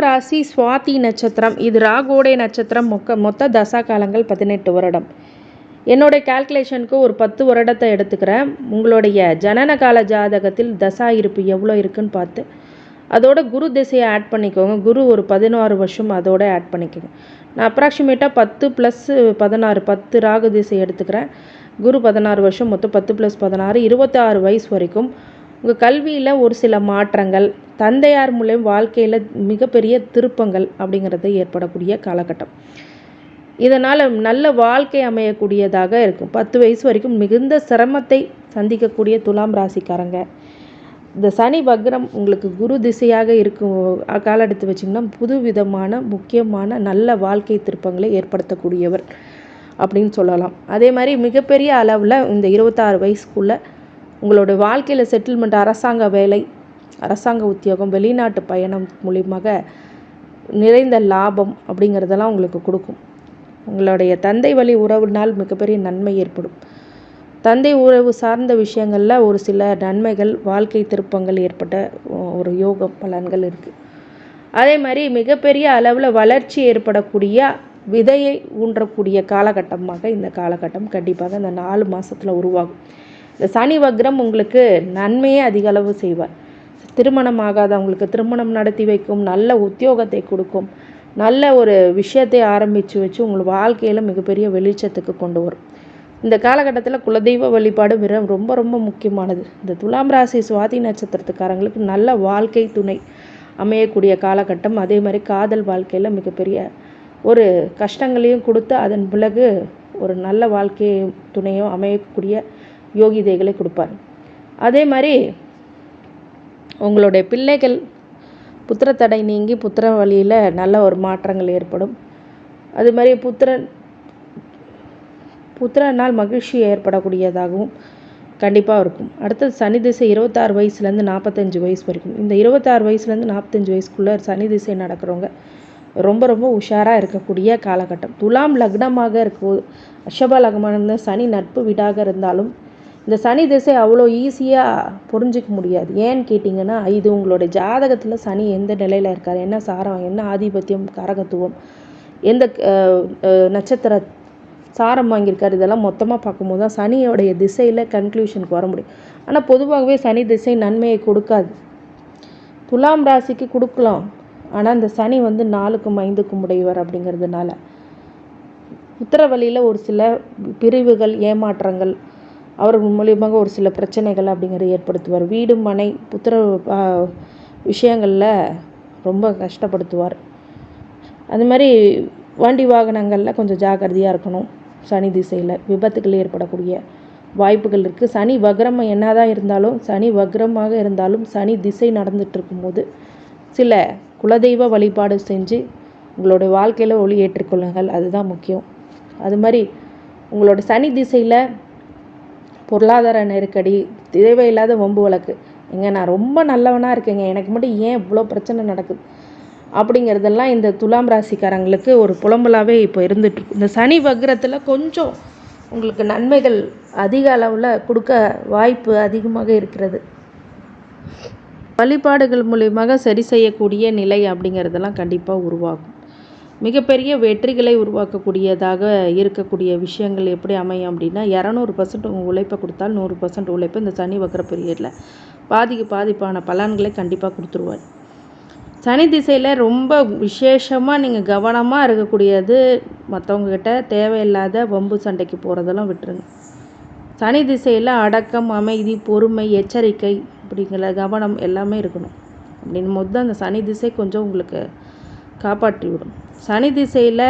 ராசி சுவாதி நட்சத்திரம். இது ராகுவோடைய நட்சத்திரம். மொத்த தசா காலங்கள் 18 வருடம். என்னுடைய கால்குலேஷனுக்கு ஒரு 10 வருடத்தை எடுத்துக்கிறேன். உங்களுடைய ஜனன கால ஜாதகத்தில் தசா இருப்பு எவ்வளோ இருக்குன்னு பார்த்து அதோட குரு திசையை ஆட் பண்ணிக்கோங்க. குரு ஒரு 16 வருஷம் அதோட ஆட் பண்ணிக்கோங்க. நான் அப்ராக்சிமேட்டாக 10 + 16 10 ராகு திசை எடுத்துக்கிறேன். குரு 16 வருஷம், மொத்தம் 10 + 16 26 வயசு வரைக்கும் உங்கள் கல்வியில் ஒரு சில மாற்றங்கள், தந்தையார் மூலம் வாழ்க்கையில் மிகப்பெரிய திருப்பங்கள் அப்படிங்கிறது ஏற்படக்கூடிய காலகட்டம். இதனால் நல்ல வாழ்க்கை அமையக்கூடியதாக இருக்கும். 10 வயசு வரைக்கும் மிகுந்த சிரமத்தை சந்திக்கக்கூடிய துலாம் ராசிக்காரங்க. இந்த சனி வக்ரம் உங்களுக்கு குரு திசையாக இருக்கும் காலம் எடுத்து வச்சிங்கன்னா புது விதமான முக்கியமான நல்ல வாழ்க்கை திருப்பங்களை ஏற்படுத்தக்கூடியவர் அப்படின்னு சொல்லலாம். அதே மாதிரி மிகப்பெரிய அளவில் இந்த 26 வயசுக்குள்ளே உங்களோட வாழ்க்கையில் செட்டில்மெண்ட், அரசாங்க வேலை, அரசாங்க உத்தியோகம், வெளிநாட்டு பயணம் மூலியமாக நிறைந்த லாபம் அப்படிங்கிறதெல்லாம் உங்களுக்கு கொடுக்கும். உங்களுடைய தந்தை வழி உறவுனால் மிகப்பெரிய நன்மை ஏற்படும். தந்தை உறவு சார்ந்த விஷயங்களில் ஒரு சில நன்மைகள், வாழ்க்கை திருப்பங்கள் ஏற்பட்ட ஒரு யோக பலன்கள் இருக்குது. அதே மாதிரி மிகப்பெரிய அளவில் வளர்ச்சி ஏற்படக்கூடிய விதையை ஊன்றக்கூடிய காலகட்டமாக இந்த காலகட்டம் கண்டிப்பாக இந்த 4 மாதத்தில் உருவாகும். இந்த சனி வக்ரம் உங்களுக்கு நன்மையே அதிக அளவு செய்வார். திருமணம் ஆகாதவங்களுக்கு திருமணம் நடத்தி வைக்கும், நல்ல உத்தியோகத்தை கொடுக்கும், நல்ல ஒரு விஷயத்தை ஆரம்பித்து வச்சு உங்கள் வாழ்க்கையில் மிகப்பெரிய வெளிச்சத்துக்கு கொண்டு வரும். இந்த காலகட்டத்தில் குலதெய்வ வழிபாடு ரொம்ப ரொம்ப முக்கியமானது. இந்த துலாம் ராசி சுவாதி நட்சத்திரத்துக்காரங்களுக்கு நல்ல வாழ்க்கை துணை அமையக்கூடிய காலகட்டம். அதே மாதிரி காதல் வாழ்க்கையில் மிகப்பெரிய ஒரு கஷ்டங்களையும் கொடுத்து அதன் பிறகு ஒரு நல்ல வாழ்க்கை துணையும் அமையக்கூடிய யோகிதைகளை கொடுப்பார். அதே மாதிரி உங்களுடைய பிள்ளைகள் புத்திர தடை நீங்கி புத்திர வழியில் நல்ல ஒரு மாற்றங்கள் ஏற்படும். அது மாதிரி புத்திரனால் மகிழ்ச்சி ஏற்படக்கூடியதாகவும் கண்டிப்பாக இருக்கும். அடுத்தது சனி திசை 26 வயசுலேருந்து 45 வயசு வரைக்கும். இந்த 26 வயசுலேருந்து 45 வயசுக்குள்ளே சனி திசை நடக்கிறவங்க ரொம்ப ரொம்ப உஷாராக இருக்கக்கூடிய காலகட்டம். துலாம் லக்னமாக இருக்கும், ரிஷப லக்னமாக சனி நட்பு வீடாக இருந்தாலும் இந்த சனி திசை அவ்வளோ ஈஸியாக புரிஞ்சிக்க முடியாது. ஏன்னு கேட்டிங்கன்னா, இது உங்களுடைய ஜாதகத்தில் சனி எந்த நிலையில் இருக்கார், என்ன சாரம், என்ன ஆதிபத்தியம், காரகத்துவம், எந்த நட்சத்திர சாரம் வாங்கியிருக்கார், இதெல்லாம் மொத்தமாக பார்க்கும்போது தான் சனியோடைய திசையில் கன்க்ளூஷனுக்கு வர முடியும். ஆனால் பொதுவாகவே சனி திசை நன்மையை கொடுக்காது. துலாம் ராசிக்கு கொடுக்கலாம், ஆனால் இந்த சனி 4க்கும் 5க்கும் உடையவர் அப்படிங்கிறதுனால புத்திர வழியில் ஒரு சில பிரிவுகள், ஏமாற்றங்கள், அவர்கள் மூலியமாக ஒரு சில பிரச்சனைகள் அப்படிங்கிறத ஏற்படுத்துவார். வீடு மனை புத்திர விஷயங்களில் ரொம்ப கஷ்டப்படுத்துவார். அது மாதிரி வண்டி வாகனங்களில் கொஞ்சம் ஜாக்கிரதையாக இருக்கணும். சனி திசையில் விபத்துகள் ஏற்படக்கூடிய வாய்ப்புகள் இருக்குது. சனி வக்ரம் என்னதான் இருந்தாலும், சனி வக்ரமாக இருந்தாலும் சனி திசை நடந்துட்டு இருக்கும்போது சில குலதெய்வ வழிபாடு செஞ்சு உங்களுடைய வாழ்க்கையில் ஒளி ஏற்றிக்கொள்ளுங்கள், அதுதான் முக்கியம். அது மாதிரி உங்களோட சனி திசையில் பொருளாதார நெருக்கடி, தேவையில்லாத வம்பு வழக்கு, நான் ரொம்ப நல்லவனாக இருக்கேங்க, எனக்கு மட்டும் ஏன் இவ்வளோ பிரச்சனை நடக்குது அப்படிங்கிறதெல்லாம் இந்த துலாம் ராசிக்காரங்களுக்கு ஒரு புலம்பலாகவே இப்போ இருந்துகிட்ருக்கு. இந்த சனி வக்ரத்தில் கொஞ்சம் உங்களுக்கு நன்மைகள் அதிக அளவில் கொடுக்க வாய்ப்பு அதிகமாக இருக்கிறது. வழிபாடுகள் மூலியமாக சரி செய்யக்கூடிய நிலை அப்படிங்கிறதெல்லாம் கண்டிப்பாக உருவாகும். மிகப்பெரிய வெற்றிகளை உருவாக்கக்கூடியதாக இருக்கக்கூடிய விஷயங்கள் எப்படி அமையும் அப்படின்னா, 200% உங்கள் உழைப்பை கொடுத்தால் 100% உழைப்பு இந்த சனி வக்ர பீரியடில் பாதிப்பான பலன்களை கண்டிப்பாக கொடுத்துருவார். சனி திசையில் ரொம்ப விசேஷமாக நீங்கள் கவனமாக இருக்கக்கூடியது, மற்றவங்கக்கிட்ட தேவையில்லாத வம்பு சண்டைக்கு போகிறதெல்லாம் விட்டுருங்க. சனி திசையில் அடக்கம், அமைதி, பொறுமை, எச்சரிக்கை அப்படிங்கிற கவனம் எல்லாமே இருக்கணும். அப்படின்னும் போது தான் அந்த சனி திசை கொஞ்சம் உங்களுக்கு காப்பாற்றி விடும். சனி திசையில்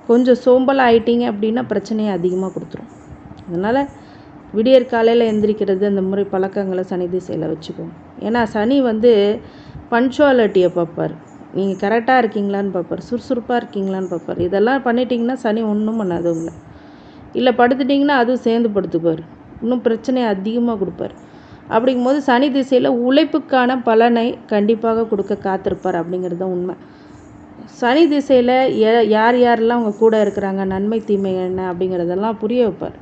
கொஞ்சம் சோம்பல் ஆகிட்டீங்க அப்படின்னா பிரச்சனையை அதிகமாக கொடுத்துரும். அதனால் விடியற் காலையில் எந்திரிக்கிறது அந்த முறை பழக்கங்களை சனி திசையில் வச்சுக்கோங்க. ஏன்னா சனி பன்ச்சுவாலிட்டியை பார்ப்பார், நீங்கள் கரெக்டாக இருக்கீங்களான்னு பார்ப்பார், சுறுசுறுப்பாக இருக்கீங்களான்னு பார்ப்பார். இதெல்லாம் பண்ணிட்டீங்கன்னா சனி ஒன்றும் பண்ணாது உங்களை. இல்லை படுத்துட்டிங்கன்னா அதுவும் சேர்ந்து படுத்துப்பார், இன்னும் பிரச்சனையை அதிகமாக கொடுப்பார். அப்படிங்கும்போது சனி திசையில் உழைப்புக்கான பலனை கண்டிப்பாக கொடுக்க காத்திருப்பார் அப்படிங்கிறது தான் உண்மை. சனி திசையில் யாரெல்லாம் அவங்க கூட இருக்கிறாங்க, நன்மை தீமை என்ன அப்படிங்கிறதெல்லாம் புரிய வைப்பார்.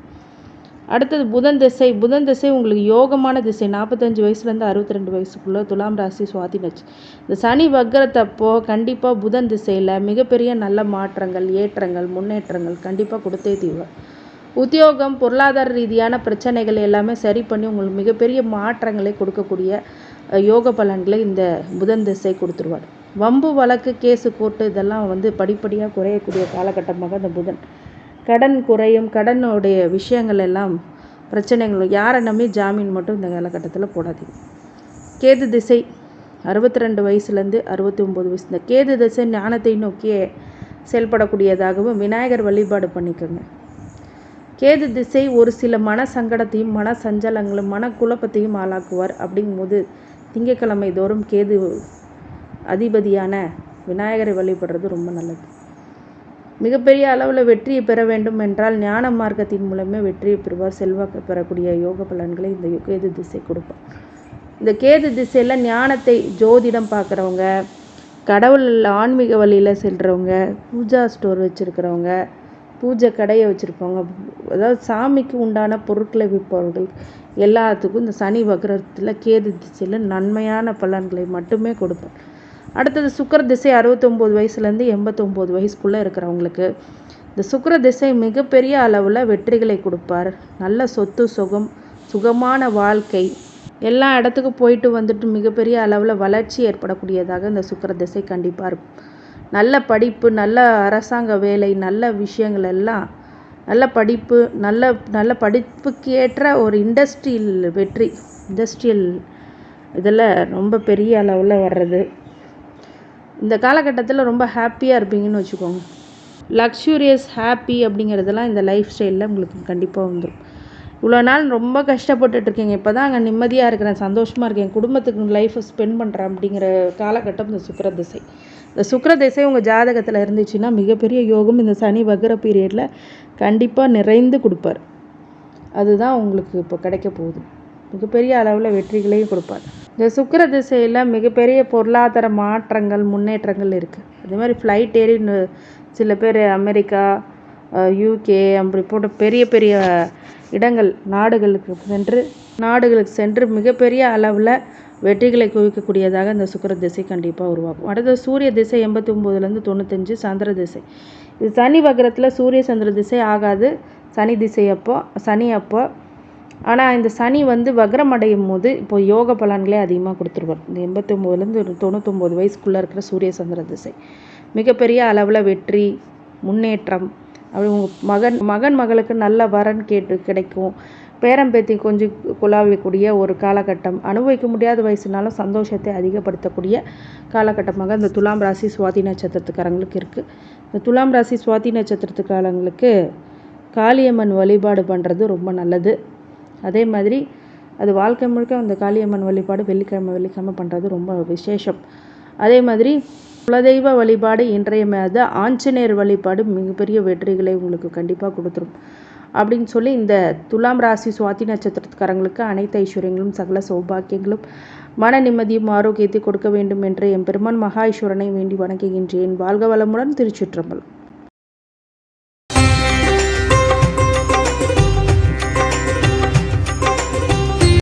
அடுத்தது புதன் திசை. புதன் திசை உங்களுக்கு யோகமான திசை. 45 வயசுலேருந்து 62 வயசுக்குள்ளே துலாம் ராசி சுவாதி நட்சத்திரம். இந்த சனி வக்கரத்தப்போ கண்டிப்பாக புதன் திசையில் மிகப்பெரிய நல்ல மாற்றங்கள், ஏற்றங்கள், முன்னேற்றங்கள் கண்டிப்பாக கொடுத்தே தீர்வார். உத்தியோகம், பொருளாதார ரீதியான பிரச்சனைகள் எல்லாமே சரி பண்ணி உங்களுக்கு மிகப்பெரிய மாற்றங்களை கொடுக்கக்கூடிய யோக பலன்களை இந்த புதன் திசை கொடுத்துருவார். வம்பு, வழக்கு, கேஸு, கோர்ட்டு இதெல்லாம் படிப்படியாக குறையக்கூடிய காலகட்டமாக இந்த புதன். கடன் குறையும். கடனுடைய விஷயங்கள் எல்லாம் பிரச்சனைகள். யாரை நம்பி ஜாமீன் மட்டும் இந்த காலகட்டத்தில் போடாதீங்க. கேது திசை 62 வயசுலேருந்து 69 வயசு. இந்த கேது திசை ஞானத்தை நோக்கியே செயல்படக்கூடியதாகவும் விநாயகர் வழிபாடு பண்ணிக்கோங்க. கேது திசை ஒரு சில மன சங்கடத்தையும் மன சஞ்சலங்களும் மன குழப்பத்தையும் ஆளாக்குவார். அப்படிங்கும்போது திங்கட்கிழமை தோறும் கேது அதிபதியான விநாயகரை வழிபடுறது ரொம்ப நல்லது. மிகப்பெரிய அளவில் வெற்றியை பெற வேண்டும் என்றால் ஞான மார்க்கத்தின் மூலமே வெற்றியை பெறுவார். செல்வாக்கு பெறக்கூடிய யோக பலன்களை இந்த கேது திசை கொடுப்பார். இந்த கேது திசையில் ஞானத்தை, ஜோதிடம் பார்க்குறவங்க, கடவுள் ஆன்மீக வழியில் செல்கிறவங்க, பூஜா ஸ்டோர் வச்சுருக்கிறவங்க, பூஜை கடையை வச்சுருப்பவங்க, அதாவது சாமிக்கு உண்டான பொருட்களை விற்பவர்கள் எல்லாத்துக்கும் இந்த சனி வக்ரத்தில் கேது திசையில் நன்மையான பலன்களை மட்டுமே கொடுப்பார். அடுத்தது சுக்கிர திசை 69 வயசுலேருந்து 89 வயசுக்குள்ளே இருக்கிறவங்களுக்கு இந்த சுக்கிர திசை மிகப்பெரிய அளவில் வெற்றிகளை கொடுப்பார். நல்ல சொத்து, சுகம், சுகமான வாழ்க்கை, எல்லா இடத்துக்கும் போயிட்டு வந்துட்டு மிகப்பெரிய அளவில் வளர்ச்சி ஏற்படக்கூடியதாக இந்த சுக்கிர திசை கண்டிப்பாக இருக்கும். நல்ல படிப்பு, நல்ல அரசாங்க வேலை, நல்ல விஷயங்கள் எல்லாம், நல்ல படிப்பு, நல்ல படிப்புக்கு ஏற்ற ஒரு இண்டஸ்ட்ரியல் வெற்றி, இண்டஸ்ட்ரியல் இதில் ரொம்ப பெரிய அளவில் வர்றது. இந்த காலகட்டத்தில் ரொம்ப ஹாப்பியாக இருப்பீங்கன்னு வச்சுக்கோங்க. லக்ஸூரியஸ், ஹாப்பி அப்படிங்கிறதெல்லாம் இந்த லைஃப் ஸ்டைலில் உங்களுக்கு கண்டிப்பாக வந்துடும். இவ்வளோ நாள் ரொம்ப கஷ்டப்பட்டுட்ருக்கீங்க, இப்போ தான் அங்கே நிம்மதியாக இருக்கிறேன், சந்தோஷமாக இருக்கேன், குடும்பத்துக்கு லைஃப்பை ஸ்பெண்ட் பண்ணுறேன் அப்படிங்கிற காலகட்டம் இந்த சுக்கிர திசை. இந்த சுக்கிர திசை உங்கள் ஜாதகத்தில் இருந்துச்சுன்னா மிகப்பெரிய யோகம் இந்த சனி வக்ர பீரியடில் கண்டிப்பாக நிறைந்து கொடுப்பார். அதுதான் உங்களுக்கு இப்போ கிடைக்க போகுது. மிகப்பெரிய அளவில் வெற்றிகளையும் கொடுப்பார். இந்த சுக்கிர திசையில் மிகப்பெரிய பொருளாதார மாற்றங்கள், முன்னேற்றங்கள் இருக்குது. அதே மாதிரி ஃப்ளைட் ஏறி சில பேர் அமெரிக்கா, யூகே அப்படி போன்ற பெரிய பெரிய இடங்கள், நாடுகளுக்கு சென்று மிகப்பெரிய அளவில் வெற்றிகளை குவிக்கக்கூடியதாக இந்த சுக்கிர திசை கண்டிப்பாக உருவாகும். அடுத்தது சூரிய திசை 89லேருந்து 95. சந்திர திசை. இது சனி வக்ரத்தில் சூரிய சந்திர திசை ஆகாது. சனி அப்போ ஆனால் இந்த சனி வக்ரம் அடையும் போது இப்போ யோக பலன்களே அதிகமாக கொடுத்துருவார். இந்த 89லேருந்து 99 வயசுக்குள்ளே இருக்கிற சூரிய சந்திர திசை மிகப்பெரிய அளவில் வெற்றி, முன்னேற்றம். அப்படி உங்கள் மகளுக்கு நல்ல வரன் கிடைக்கும். பேரம்பேத்தி கொஞ்சம் குழாவிக்கூடிய ஒரு காலகட்டம். அனுபவிக்க முடியாத வயசுனாலும் சந்தோஷத்தை அதிகப்படுத்தக்கூடிய காலகட்டமாக இந்த துலாம் ராசி சுவாதி நட்சத்திரத்துக்காரங்களுக்கு இருக்குது. இந்த துலாம் ராசி சுவாதி நட்சத்திரத்துக்காரங்களுக்கு காளியம்மன் வழிபாடு பண்ணுறது ரொம்ப நல்லது. அதே மாதிரி அது வாழ்க்கை முழுக்க அந்த காளியம்மன் வழிபாடு வெள்ளிக்கிழமை பண்ணுறது ரொம்ப விசேஷம். அதே மாதிரி குலதெய்வ வழிபாடு இன்றையமையாத ஆஞ்சநேயர் வழிபாடு மிகப்பெரிய வெற்றிகளை உங்களுக்கு கண்டிப்பாக கொடுத்துரும் அப்படின்னு சொல்லி இந்த துலாம் ராசி சுவாதி நட்சத்திரத்துக்காரங்களுக்கு அனைத்து ஐஸ்வர்யங்களும் சகல சௌபாக்கியங்களும் மன நிம்மதியும் ஆரோக்கியத்தை கொடுக்க வேண்டும் என்று எம்பெருமான் மகா ஈஸ்வரனை வேண்டி வணங்குகின்றேன். வாழ்க வளமுடன். திருச்சிற்றம்பலம்.